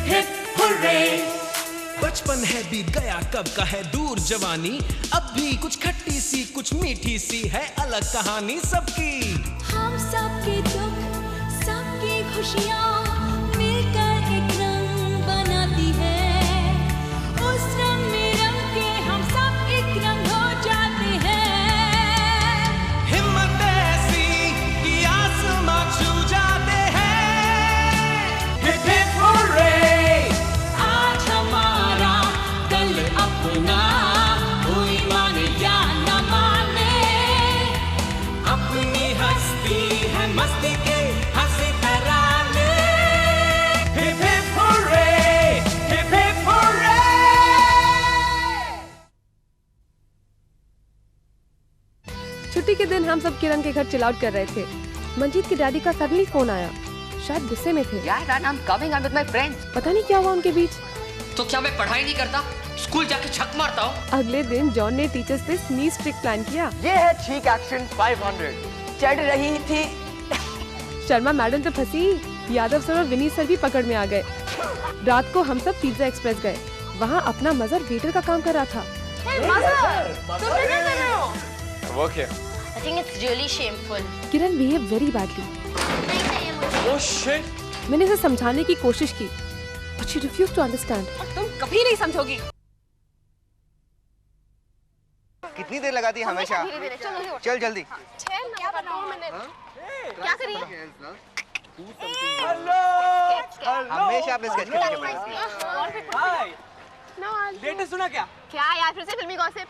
Hip hip hurray. बचपन है बीत गया कब का है दूर जवानी, अब भी कुछ खट्टी सी कुछ मीठी सी है अलग कहानी सबकी। हम सबके दुख सबकी खुशियाँ मिलकर एक रंग बनाती है, उस रंग में रंग के हम सब एक रंग हो जाते हैं। हिम्मत ऐसी कि आसमां छू जाते हैं। Hip hip hurray. आज हमारा दल अपना, कोई माने या न माने, अपनी हस्ती है मस्ती के हंसी तराने। Hip hip hurray, hip hip hurray. छुट्टी के दिन हम सब किरण के घर चिल आउट कर रहे थे। मंजीत के डैडी का सडनली फोन आया, शायद गुस्से में थे। यार I'm coming, I'm with my friends। पता नहीं क्या हुआ उनके बीच। तो क्या मैं पढ़ाई नहीं करता, स्कूल जाके छक मारता हूँ? अगले दिन जॉन ने टीचर्स पे स्नीज ट्रिक प्लान किया। ये है छींक एक्शन 500। चढ़ रही थी। शर्मा मैडम तो फंसी, यादव सर और विनीत सर भी पकड़ में आ गए। रात को हम सब पिज्जा एक्सप्रेस गए, वहाँ अपना मजर वेटर का काम कर रहा था। I think it's really shameful। Kiran behave very badly. Oh shit! मैंने इसे समझाने की कोशिश की, but she refused to understand। तुम कभी नहीं समझोगी। कितनी देर लगाती है हमेशा? चल जल्दी। क्या करिए? हमेशा आप स्केच करके हाय लेटेस्ट सुना क्या? क्या यार, फिर से फिल्मी गॉसिप?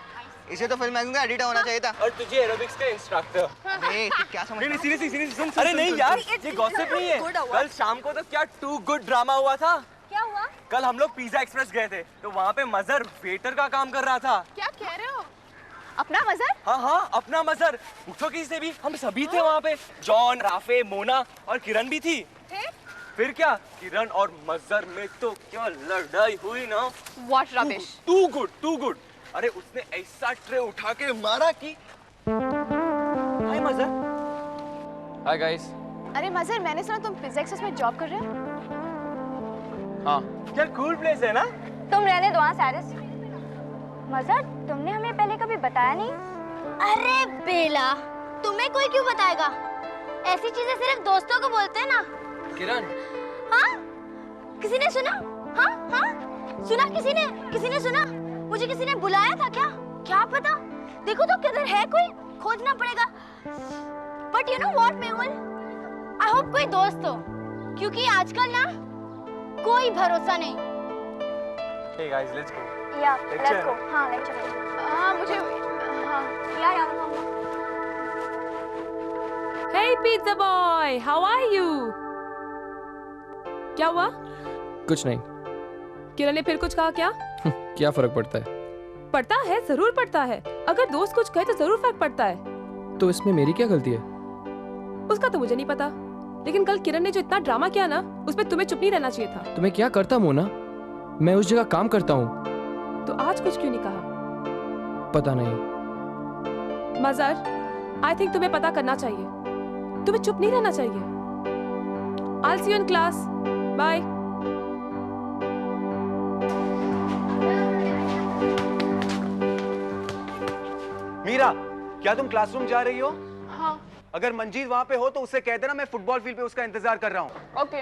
इसे तो फिल्म मैगजीन का एडिटर होना चाहिए था। और तुझे एरोबिक्स का इंस्ट्रक्टर। तू क्या समझ? नहीं सीरियसली सुन। अरे नहीं यार, ये गॉसिप नहीं है। कल शाम को तो क्या टू गुड ड्रामा हुआ था। क्या हुआ? कल हम लोग पिज्जा एक्सप्रेस गए थे, तो वहाँ पे मजर वेटर का काम कर रहा था। क्या कह रहे हो? अपना मजर? हाँ अपना मजर। पूछो किसी से भी, हम सभी थे वहाँ पे। जॉन, राफे, मोना और किरण भी थी। फिर क्या, किरण और मजर में तो क्या लड़ाई हुई ना। What rubbish? Too good. अरे उसने ऐसा ट्रे उठा के मारा कि। हाय मजर। Hi guys. अरे मजर, मैंने सुना तुम पिज्जा एक्सप्रेस में जॉब कर रहे हो? हाँ। क्या कूल प्लेस है ना। तुम रहने दो हाँ सैरिस। मजर, तुमने हमें पहले कभी बताया नहीं। अरे बेला, तुम्हें कोई क्यों बताएगा? ऐसी चीजें सिर्फ दोस्तों को बोलते हैं ना। किरण। हाँ? किसी ने सुना? हाँ? सुना किसी ने सुना? मुझे किसी ने बुलाया था क्या? क्या पता? देखो तो किधर है कोई, खोजना पड़ेगा। But you know what, Mehul? I hope कोई दोस्त हो, क्योंकि आजकल ना कोई भरोसा नहीं। Hey guys, let's go। Yeah, let's go। हाँ, let's go। हाँ, मुझे हाँ, या Hey pizza boy, how are you? क्या हुआ? कुछ नहीं। किरण ने फिर कुछ कहा क्या? क्या फर्क पड़ता है? पड़ता है, जरूर पड़ता है। अगर दोस्त कुछ कहे तो जरूर फर्क पड़ता है। तो इसमें मेरी क्या गलती है? उसका तो मुझे नहीं पता, लेकिन कल किरण ने जो इतना ड्रामा किया ना, उस पे तुम्हें चुप नहीं रहना चाहिए था। तुम्हें क्या करता मोना? मैं उस जगह काम करता हूँ। तो आज कुछ क्यों नहीं कहा? पता नहीं। मजर, आई थिंक तुम्हें पता करना चाहिए। तुम्हें चुप नहीं रहना चाहिए। I'll see you in class. Bye. Meera, क्या तुम क्लासरूम जा रही हो? हाँ। अगर मंजीत वहाँ पे हो तो उससे कह देना मैं फुटबॉल फील्ड पे उसका इंतजार कर रहा हूँ। Okay.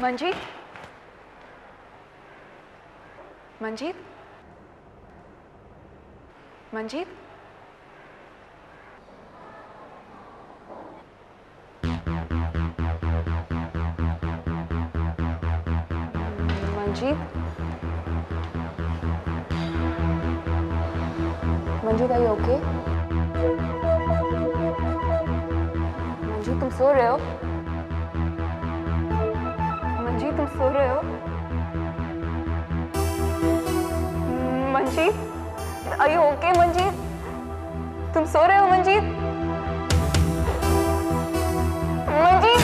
Manjeet? Manjeet? Manjeet? Manjeet? Manjeet, are you okay? Manjeet, तुम सो रहे हो? मंजीत, तुम सो रहे हो? Manjeet, are you okay, Manjeet? तुम सो रहे हो मंजीत? मंजीत!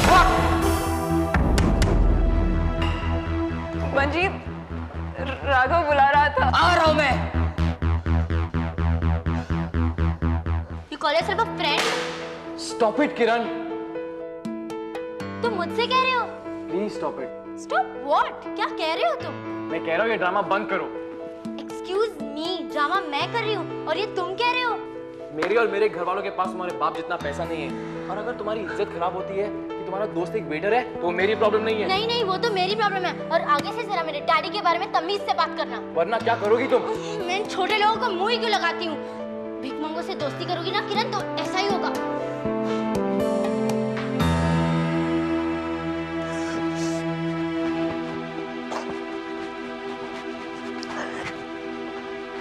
मंजीत, राघव बुला रहा था। आ रहा हूँ मैं। You call yourself a friend? Stop it, किरण। तुम मुझसे कह रहे हो? Please stop it. Stop what? क्या कह रहे हो तुम? मैं कह रहा हूँ ये ड्रामा बंद करो। एक्सक्यूज मी, ड्रामा मैं कर रही हूँ और ये तुम कह रहे हो? मेरे और मेरे घर वालों के पास तुम्हारे बाप जितना पैसा नहीं है, और अगर तुम्हारी इज्जत खराब होती है कि तुम्हारा दोस्त एक वेटर है तो मेरी प्रॉब्लम नहीं है। नहीं नहीं, वो तो मेरी प्रॉब्लम है। और आगे से जरा मेरे डैडी के बारे में तमीज से बात करना, वरना क्या करोगी तुम? मैं इन छोटे लोगों को मुंह ही क्यों लगाती हूँ? भिखमंगों से दोस्ती करोगी ना किरण तो ऐसा ही होगा।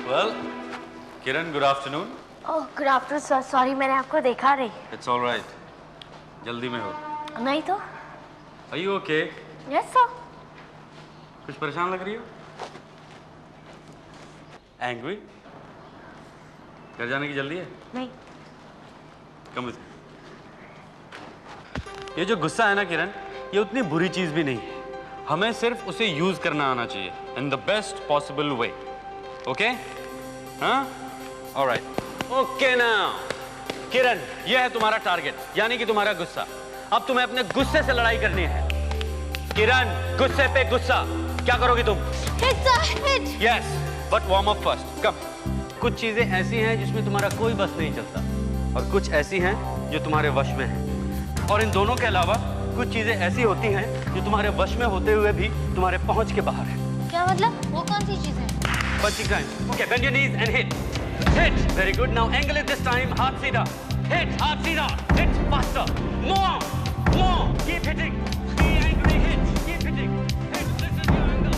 Well, Kiran, good afternoon. Oh good afternoon sir, sorry मैंने आपको देखा नहीं। It's all right. जल्दी में हो। नहीं तो? Are you okay? Yes sir. कुछ परेशान लग रही हो? Angry? घर जाने की जल्दी है? नहीं। Come with me. ये जो गुस्सा है ना किरण, ये उतनी बुरी चीज भी नहीं है। हमें सिर्फ उसे यूज करना आना चाहिए in the best possible way. Okay? हाँ? All right. Okay now. किरण, ये है तुम्हारा टारगेट, यानी कि तुम्हारा गुस्सा। अब तुम्हें अपने गुस्से से लड़ाई करनी है। किरण, गुस्से पे गुस्सा। क्या करोगी तुम? Hit. Yes, but warm up first. Come. कुछ चीजें ऐसी हैं जिसमें तुम्हारा कोई बस नहीं चलता, और कुछ ऐसी हैं जो तुम्हारे वश में हैं। और इन दोनों के अलावा कुछ चीजें ऐसी होती हैं जो तुम्हारे वश में होते हुए भी तुम्हारे पहुंच के बाहर है। क्या मतलब? वो कौन सी चीज है? Punching time. Okay, bend your knees and hit. Hit. Very good. Now angle it this time. हाथ सीधा. Hit. हाथ सीधा. Hit faster. More. More. Keep hitting. Be angry. Hit. Keep hitting. Hit. This is your angle.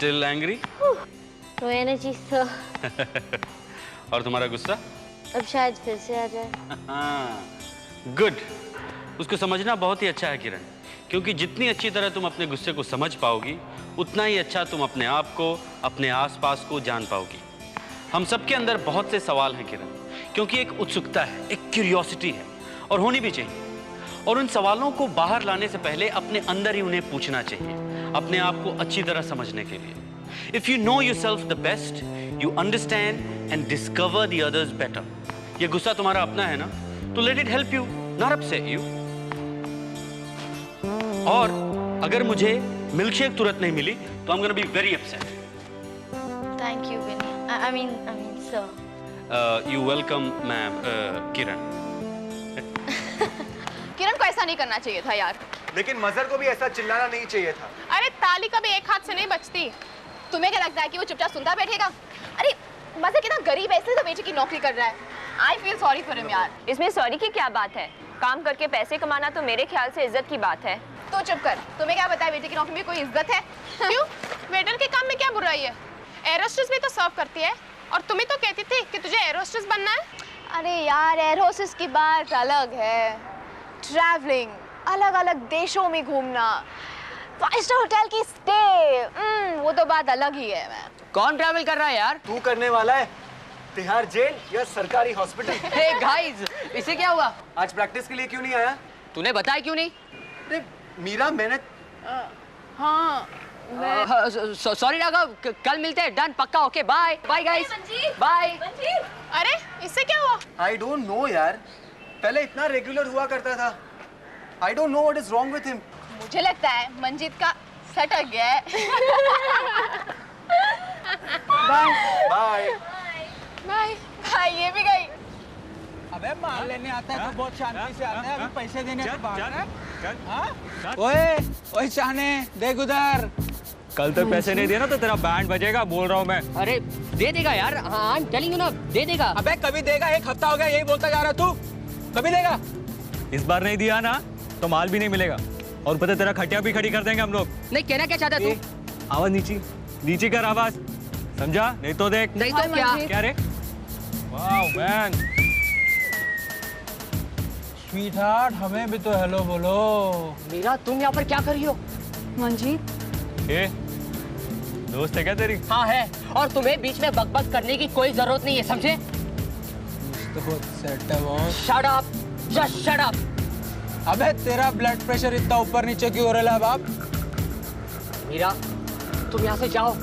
Still angry? No energy sir। और तुम्हारा गुस्सा? अब शायद फिर से आ जाए। गुड। उसको समझना बहुत ही अच्छा है किरण, क्योंकि जितनी अच्छी तरह तुम अपने गुस्से को समझ पाओगी, उतना ही अच्छा तुम अपने आप को, अपने आसपास को जान पाओगी। हम सबके अंदर बहुत से सवाल हैं किरण, क्योंकि एक उत्सुकता है, एक क्यूरियोसिटी है, और होनी भी चाहिए। और उन सवालों को बाहर लाने से पहले अपने अंदर ही उन्हें पूछना चाहिए, अपने आप को अच्छी तरह समझने के लिए। If you know yourself the best, you understand and discover the others better. ये गुस्सा तुम्हारा अपना है ना, तो let it help you, not upset you. और अगर मुझे मिल्कशेक तुरंत नहीं मिली, तो I'm gonna be very upset. Thank you, Vinny. I mean, sir. You welcome, ma'am, किरण। किरण को ऐसा नहीं करना चाहिए था यार। लेकिन मजहर को भी ऐसा चिल्लाना नहीं चाहिए था। अरे ताली कभी एक हाथ से नहीं बजती। तुम्हें क्या लगता है कि वो चुपचाप सुनता बैठेगा? अरे मजहर कितना गरीब है, इसलिए तो बेटे की नौकरी कर रहा है। I feel sorry for him यार। इसमें सॉरी की क्या बात है? काम करके पैसे कमाना तो मेरे ख्याल से इज्जत की बात है। तो चुप कर। तुम्हें क्या पता है बेटे की नौकरी में कोई इज्जत है? क्यों? वेटर के काम में क्या बुराई है? एयर होस्टेस भी तो सर्व करती है, और तुम्हें तो कहती थी कि तुझे एयर होस्टेस बनना है। अरे यार, एयर होस्टेस की बात अलग है। ट्रैवलिंग, अलग अलग देशों में घूमना, 5 स्टार होटल की स्टे, वो तो बात अलग ही है। मैं कौन ट्रैवल कर रहा है यार? तू करने वाला है। तिहाड़ जेल या सरकारी हॉस्पिटल? हे गाइस, इसे क्या हुआ? आज प्रैक्टिस के लिए क्यों नहीं आया? तूने बताया क्यों नहीं? अरे मीरा, मैंने हाँ सॉरी राघव, कल मिलते हैं। डन, पक्का। Okay, bye bye guys, bye. अरे इससे क्या हुआ? आई डोंट नो यार, पहले इतना रेगुलर हुआ करता था। I don't know what is wrong with him. मुझे लगता है मंजीत का सटक गया है। Bye bye bye bye. ये भी गई। अबे माल लेने आता है तो बहुत शांति से आता है, अभी पैसे देने की बात है। ओए ओए शाने, देख उधर। कल तक पैसे नहीं दिए ना तो तेरा बैंड बजेगा, बोल रहा हूँ मैं। अरे दे देगा यार, हाँ टेलिंग यू ना, दे देगा। अबे कभी देगा? 1 हफ्ता हो गया यही बोलता जा रहा तू। कभी देगा? इस बार नहीं दिया ना तो माल भी नहीं मिलेगा, और पता तेरा खटिया भी खड़ी कर देंगे हम लोग। नहीं, कहना क्या चाहता है तू? आवाज नीचे कर आवाज, समझा? नहीं तो देख। नहीं तो क्या रे? Wow man. स्वीटहार्ट, हमें भी तो हेलो बोलो। मीरा, तुम यहाँ पर क्या कर रही हो? मंजीत, दोस्त है क्या तेरी? हाँ है, और तुम्हें बीच में बकबक करने की कोई जरूरत नहीं है, समझे? Shut up, just shut up. अबे तेरा ब्लड प्रेशर इतना ऊपर नीचे क्यों हो रहा है बाप? मीरा, तुम यहाँ से जाओ।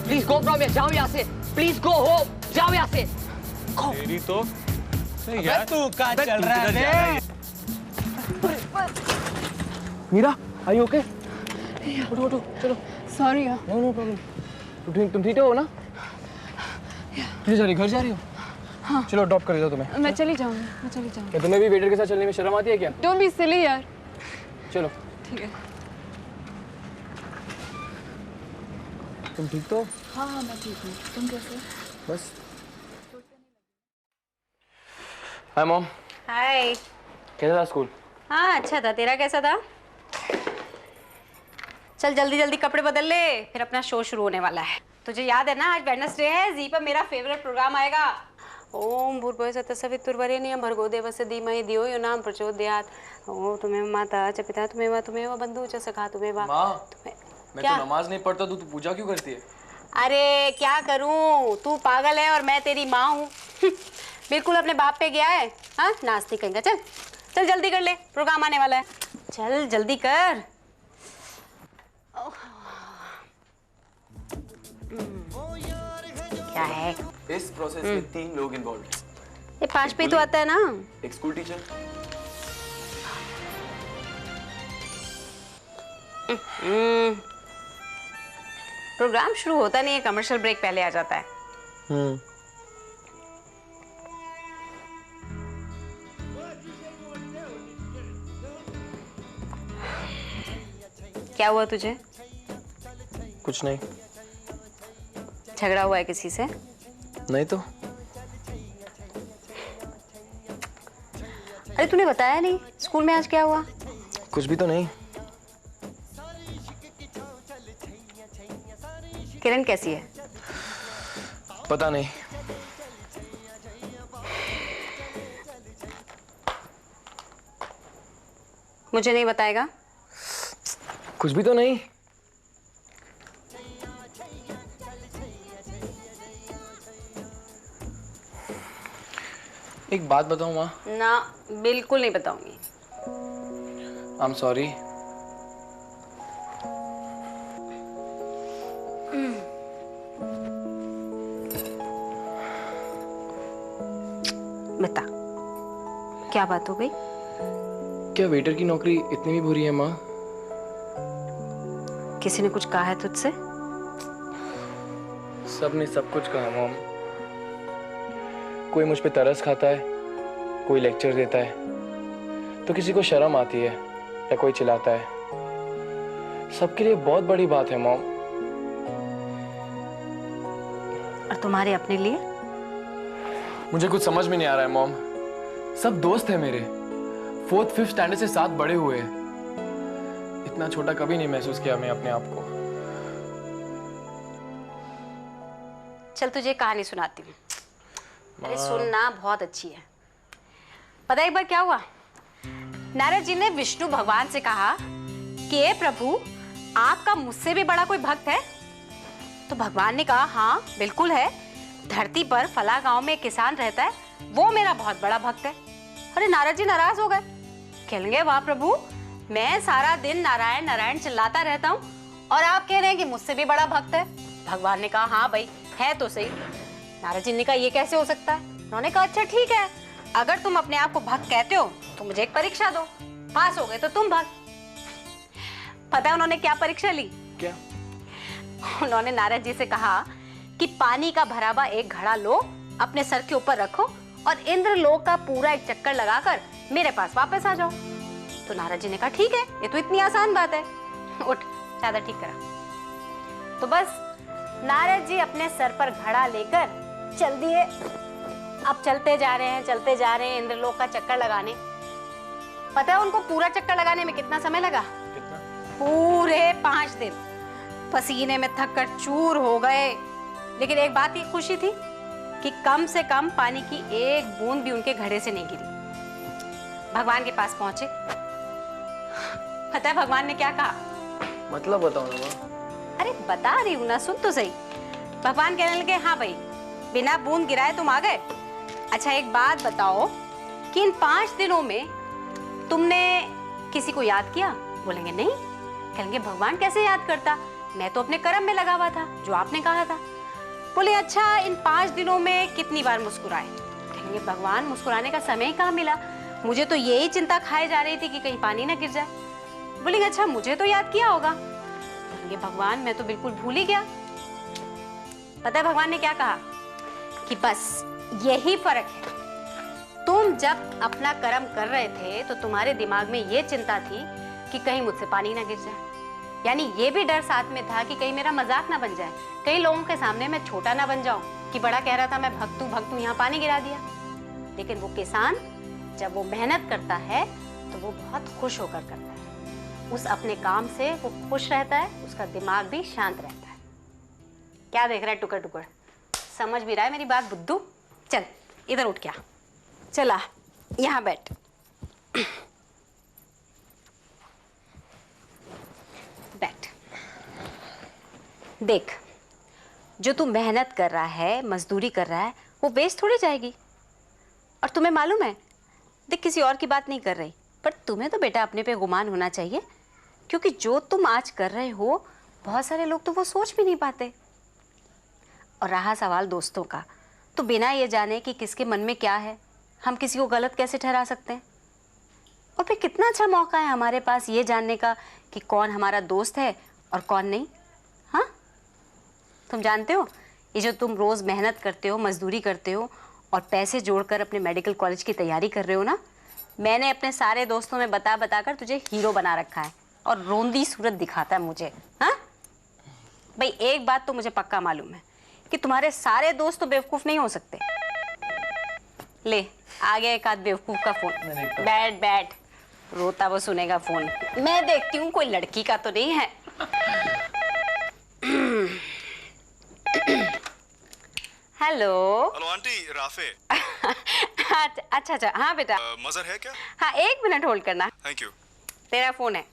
प्लीज गो फ्रॉम हियर, जाओ यहाँ से। प्लीज गो होम, जाओ यहाँ से। तेरी तो अबे तू कहाँ चल रहा है? Meera, are you okay? उठो, चलो। सॉरी यार। No problem. तुम ठीक हो ना? घर जा रही हो? हाँ। चलो ड्रॉप कर देता तुम्हें। मैं चली जाऊंगी। क्या तुम्हें भी वेटर के साथ चलने में शर्म आती है क्या? डोंट बी सिली यार। चलो। ठीक है। तुम ठीक तो? हाँ मैं ठीक हूँ। तुम कैसे? बस। Hi mom. हाय। कैसा था स्कूल? हाँ अच्छा था, तेरा कैसा था? चल जल्दी जल्दी कपड़े बदल ले, फिर अपना शो शुरू होने वाला है। तुझे याद है ना आज वेडनेसडे है, जी पर मेरा फेवरेट प्रोग्राम आएगा। ओम भूर्भुवः तत्सवितुर्वरेण्यं भर्गो देवस्य धीमहि धियो यो न प्रचोदयात्। ओम त्वमेव माता च पिता त्वमेव बन्धुः च सखा त्वमेव। मैं तो नमाज नहीं पढ़ता, तू पूजा क्यों करती है? अरे क्या करूं, तू पागल है और मैं तेरी माँ हूँ। बिल्कुल अपने बाप पे गया है। हाँ नास्तिक कहेंगे। चल चल जल्दी कर ले, प्रोग्राम आने वाला है। चल जल्दी कर। क्या है इस प्रोसेस में 3 लोग इन्वॉल्व हैं। ये 5 पे तो आता है ना। एक स्कूल टीचर, प्रोग्राम शुरू होता नहीं है, कमर्शियल ब्रेक पहले आ जाता है। क्या हुआ तुझे? कुछ नहीं। झगड़ा हुआ है किसी से? नहीं तो। अरे तूने बताया नहीं स्कूल में आज क्या हुआ? कुछ भी तो नहीं। किरण कैसी है? पता नहीं। मुझे नहीं बताएगा? कुछ भी तो नहीं। एक बात बताऊं माँ? ना बिल्कुल नहीं बताऊंगी। I am sorry. बता क्या बात हो गई? क्या वेटर की नौकरी इतनी भी बुरी है माँ? किसी ने कुछ कहा है तुझसे? सबने सब कुछ कहा मॉम। कोई मुझ पे तरस खाता है, कोई लेक्चर देता है, तो किसी को शर्म आती है या कोई चिल्लाता है। सबके लिए बहुत बड़ी बात है मॉम। और तुम्हारे अपने लिए? मुझे कुछ समझ में नहीं आ रहा है मॉम। सब दोस्त है मेरे, 4th 5th स्टैंडर्ड से साथ बड़े हुए। इतना छोटा कभी नहीं महसूस किया मैं अपने आप को। चल तुझे कहानी सुनाती हूँ। अरे सुनना, बहुत अच्छी है। पता है एक बार क्या हुआ? नारद जी ने विष्णु भगवान से कहा कि हे प्रभु, आपका मुझसे भी बड़ा कोई भक्त है? तो भगवान ने कहा हाँ बिल्कुल है। धरती पर फला गांव में एक किसान रहता है, वो मेरा बहुत बड़ा भक्त है। अरे नारद जी नाराज हो गए, कहने वाह प्रभु, मैं सारा दिन नारायण नारायण चिल्लाता रहता हूँ और आप कह रहे हैं कि मुझसे भी बड़ा भक्त है। भगवान ने कहा हाँ भाई है तो सही। नारद जी ने कहा ये कैसे हो सकता है? उन्होंने कहा अच्छा ठीक है, अगर तुम अपने आप को भक्त कहते हो तो मुझे एक परीक्षा दो, पास हो गए तो तुम भक्त। पता है उन्होंने क्या परीक्षा ली? क्या? उन्होंने नारद जी से कहा कि पानी का भरा हुआ एक घड़ा लो, अपने सर के ऊपर रखो और इंद्रलोक का पूरा एक चक्कर लगाकर मेरे पास वापस आ जाओ। तो नारद जी ने कहा ठीक है, ये तो इतनी आसान बात है। उठ चादर ठीक करा। तो बस नारद जी अपने सर पर घड़ा लेकर चल दिए। अब चलते जा रहे हैं इंद्रलोक का चक्कर लगाने। पता है उनको पूरा चक्कर लगाने में कितना समय लगा? कितना? पूरे 5 दिन। पसीने में थक कर चूर हो गए, लेकिन एक बात की खुशी थी कि कम से कम पानी की एक बूंद भी उनके घड़े से नहीं गिरी। भगवान के पास पहुंचे। पता है भगवान ने क्या कहा? मतलब बताओ ना माँ। अरे बता रही हूँ ना, सुन तो सही। भगवान कहने लगे हाँ भाई बिना बूंद गिराए तुम आ गए। अच्छा एक बात बताओ कि इन 5 दिनों में तुमने किसी को याद किया? बोलेंगे नहीं। कहेंगे भगवान कैसे याद करता, मैं तो अपने कर्म में लगा हुआ था जो आपने कहा था। बोले अच्छा इन 5 दिनों में कितनी बार मुस्कुराए? कहेंगे भगवान मुस्कुराने का समय ही कहाँ मिला, मुझे तो यही चिंता खाए जा रही थी कि कहीं पानी ना गिर जाए। बोलेंगे अच्छा मुझे तो याद किया होगा। कहेंगे भगवान मैं तो बिल्कुल भूल ही गया। पता है भगवान ने क्या कहा कि बस यही फर्क है, तुम जब अपना कर्म कर रहे थे तो तुम्हारे दिमाग में ये चिंता थी कि कहीं मुझसे पानी ना गिर जाए, यानी ये भी डर साथ में था कि कहीं मेरा मजाक ना बन जाए, कई लोगों के सामने मैं छोटा ना बन जाऊं कि बड़ा कह रहा था मैं भक्त हूं यहाँ पानी गिरा दिया। लेकिन वो किसान जब वो मेहनत करता है तो वो बहुत खुश होकर करता है, उस अपने काम से वो खुश रहता है, उसका दिमाग भी शांत रहता है। क्या देख रहा है टुकड़ टुकड़, समझ भी रहा है मेरी बात बुद्धू? चल इधर उठ, क्या चला यहाँ बैठ। बैठ। देख जो तू मेहनत कर रहा है, मजदूरी कर रहा है, वो वेस्ट थोड़ी जाएगी। और तुम्हें मालूम है, देख किसी और की बात नहीं कर रही, पर तुम्हें तो बेटा अपने पे गुमान होना चाहिए, क्योंकि जो तुम आज कर रहे हो बहुत सारे लोग तो वो सोच भी नहीं पाते। और रहा सवाल दोस्तों का, तो बिना ये जाने कि किसके मन में क्या है हम किसी को गलत कैसे ठहरा सकते हैं? और फिर कितना अच्छा मौका है हमारे पास ये जानने का कि कौन हमारा दोस्त है और कौन नहीं। हाँ तुम जानते हो, ये जो तुम रोज़ मेहनत करते हो, मजदूरी करते हो और पैसे जोड़कर अपने मेडिकल कॉलेज की तैयारी कर रहे हो ना, मैंने अपने सारे दोस्तों में बता बता कर तुझे हीरो बना रखा है और रोंदी सूरत दिखाता है मुझे। हाँ भाई एक बात तो मुझे पक्का मालूम है कि तुम्हारे सारे दोस्त तो बेवकूफ़ नहीं हो सकते। ले आ गया एक आध बेवकूफ़ का फोन। बैठ बैठ, रोता वो सुनेगा फोन। मैं देखती हूँ कोई लड़की का तो नहीं है। Hello hello aunty, Rafe. अच्छा अच्छा हाँ बेटा। मजर है क्या? हाँ 1 मिनट होल्ड करना। Thank you. तेरा फोन है,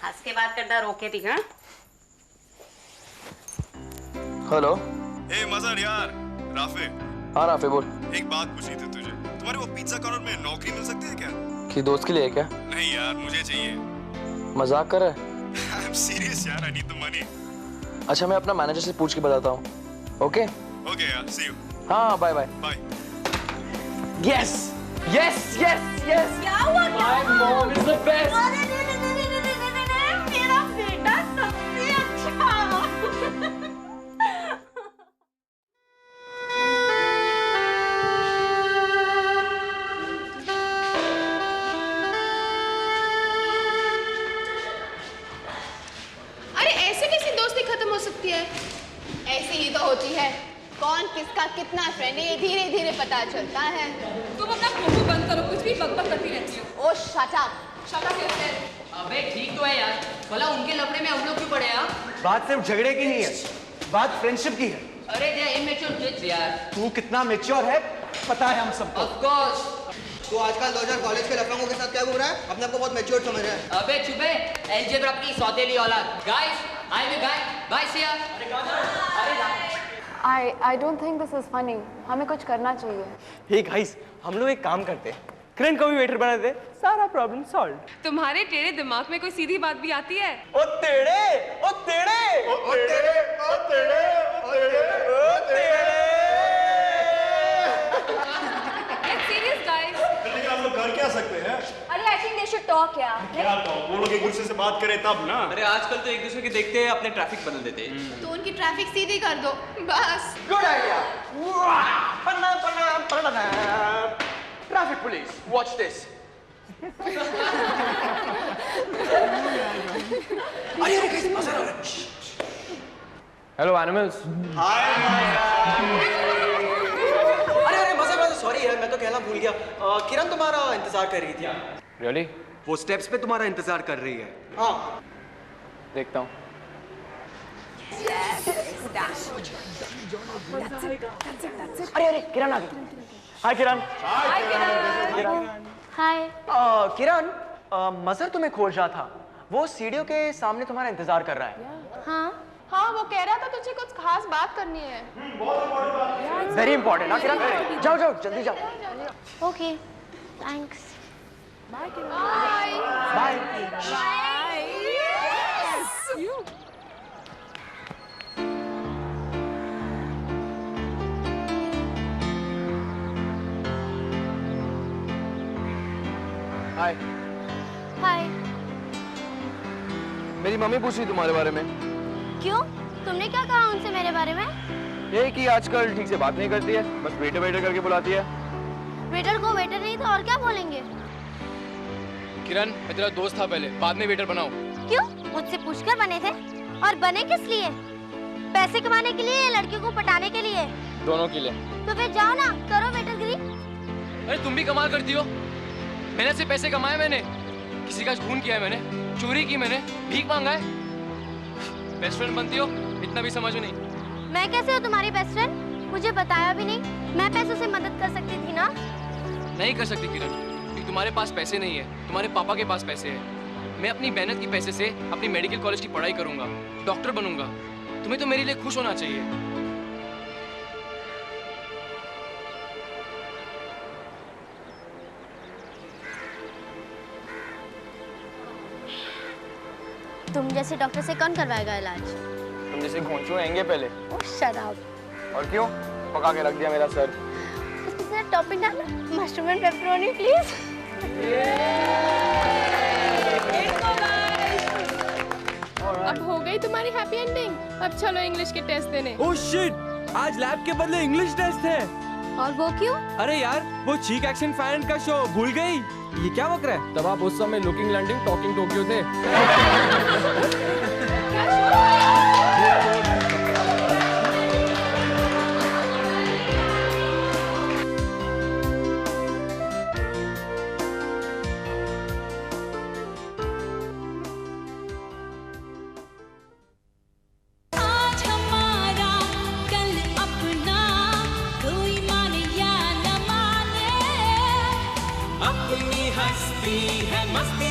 हंस के बात करता, रोके थी। हाँ हेलो। ए मजर यार, राफे। हाँ राफे बोल। एक बात पूछनी थी तुझे, तुम्हारे वो पिज्जा कॉर्नर में नौकरी मिल सकती है क्या? कि दोस्त के लिए है क्या? नहीं यार मुझे चाहिए। मजाक कर रहा है? आई एम सीरियस यार, आई नीड द मनी। अच्छा मैं अपना मैनेजर से पूछ के बताता हूँ। ओके ओके यार, सी यू। हाँ bye bye. Bye. Yes yes yes yes. क्या हुआ? My mom is the best. मेरा बेटा सबसे अच्छा। अरे ऐसे कैसी दोस्ती खत्म हो सकती है? ऐसी ही तो होती है, कौन किसका कितना फ्रेंड है ये धीरे धीरे पता चलता है। तुम अपना फोटो बंद करो, कुछ भी बकबक करती रहती हो। ओ shut up. Shut up yourself. अबे ठीक तो है यार, भला उनके लफड़े में हम लोग क्यों पड़े यार? बात सिर्फ झगड़े की नहीं है, बात फ्रेंडशिप की है। अरे दे इमेच्योर किड्स यार। तू कितना मैच्योर है पता है हम सबको। Of course. तो आजकल 2000 कॉलेज के लफंगों के साथ क्या घूम रहा है? अपने आप को बहुत मैच्योर समझ रहा है। अबे चुप है, एलजेब्रा की सौतेली औलाद। गाइस आई विल बाय सी या। I don't think this is funny. हमें कुछ करना चाहिए। हे गाइस, हम लोग एक काम करते हैं, किरण को भी वेटर बना दे, सारा प्रॉब्लम सॉल्व। तुम्हारे टेढ़े दिमाग में कोई सीधी बात भी आती है? ओ तेरे, ओ तेरे, ओ तेरे, ओ तेरे, ओ तेरे, ओ तेरे। Get serious guys. लेकिन आप लोग कर क्या सकते हैं? अरे I think they should talk यार। क्या talk? वो लोग एक दूसरे से बात करें तब ना। अरे आजकल तो एक दूसरे के देखते हैं अपने ट्रैफिक बदल देते हैं। तो उनकी ट्रैफिक सीधी कर दो बस। Good idea. Panna Panna Panna. Traffic police, watch this. अरे अरे गाइस मजा आ रहा है। Hello animals. अरे अरे मजा सॉरी यार, मैं तो कहना भूल गया। किरण तुम्हारा इंतजार कर रही थी। रियली? वो स्टेप्स पे तुम्हारा इंतजार कर रही है। हाँ देखता हूँ। अरे अरे किरण आ गई। हाय किरण। हाय। किरण मजर तुम्हें खोज रहा था। वो सीढ़ियों के सामने तुम्हारा इंतजार कर रहा है। हाँ वो कह रहा था तुझे कुछ खास बात करनी है। Very important. किरण जाओ जाओ जल्दी जाओ। Okay thanks. Bye bye. Hi. Hi. मेरी मम्मी पूछ रही तुम्हारे बारे में। क्यों? तुमने क्या कहा उनसे मेरे बारे में? यही कि आजकल ठीक से बात नहीं करती है, बस वेटर वेटर करके बुलाती है। वेटर को वेटर नहीं तो और क्या बोलेंगे? किरण मैं तेरा दोस्त था पहले, बाद में वेटर बनाऊं। क्यों? मुझसे पूछकर बने थे? और बने किस लिए? पैसे कमाने के लिए या लड़कियों को पटाने के लिए? दोनों के लिए। तो फिर जाओ ना, करो वेटरगिरी। अरे तुम भी कमाल करती हो। मेहनत से पैसे कमाए मैंने, किसी का खून किया है मैंने, चोरी की मैंने, भीख मांगा है। बेस्ट फ्रेंड बनती हो, इतना भी समझ नहीं। मैं कैसे हूँ तुम्हारी बेस्ट फ्रेंड? मुझे बताया भी नहीं। मैं पैसों से मदद कर सकती थी ना? नहीं कर सकती किरण, क्योंकि तुम्हारे पास पैसे नहीं है, तुम्हारे पापा के पास पैसे है। मैं अपनी मेहनत की पैसे से अपनी मेडिकल कॉलेज की पढ़ाई करूंगा, डॉक्टर बनूंगा। तुम्हें तो मेरे लिए खुश होना चाहिए। तुम जैसे डॉक्टर से कौन करवाएगा इलाज? तुम जैसे घोंचू आएंगे पहले। ओह शट अप। और क्यों? पका के रख दिया मेरा सर। इसमें टॉपिंग डालना, मशरूम एंड पेपरोनी प्लीज। अब हो गई तुम्हारी हैप्पी एंडिंग। अब चलो इंग्लिश के टेस्ट देने। ओह शिट, आज लैब के बदले इंग्लिश टेस्ट है। और वो क्यों? अरे यार वो चीक एक्शन फैन का शो भूल गई? ये क्या बक रहा है? तब आप उस समय लुकिंग लैंडिंग टॉकिंग टोक्यो थे। आज हमारा कल अपना, कोई माने या न माने। अपनी हस्ती है मस्ती